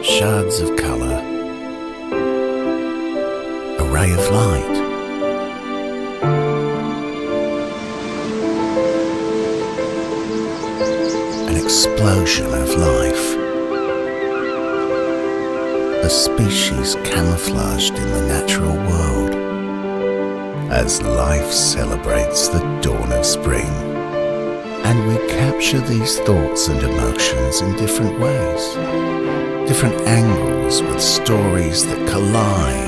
shards of colour, a ray of light, an explosion of life, a species camouflaged in the natural world, as life celebrates the dawn of spring. And we capture these thoughts and emotions in different ways, different angles with stories that collide.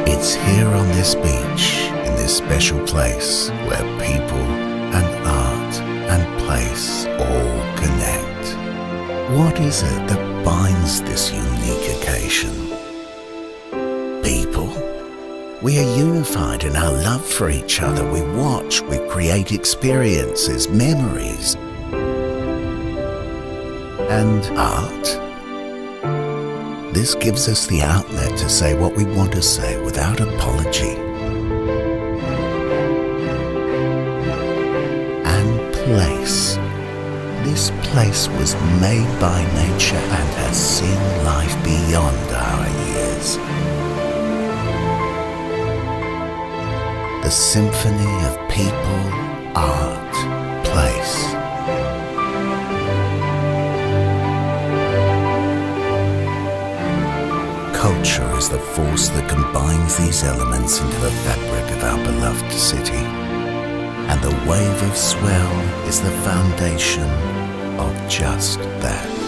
It's here on this beach, in this special place, where people and art and place all connect. What is it that binds this unique occasion? People. We are unified in our love for each other. We watch, we create experiences, memories. And art? This gives us the outlet to say what we want to say without apology. And place. This place was made by nature and has seen life beyond our years. The symphony of people, art, place. Culture is the force that combines these elements into the fabric of our beloved city. And the wave of swell is the foundation of just that.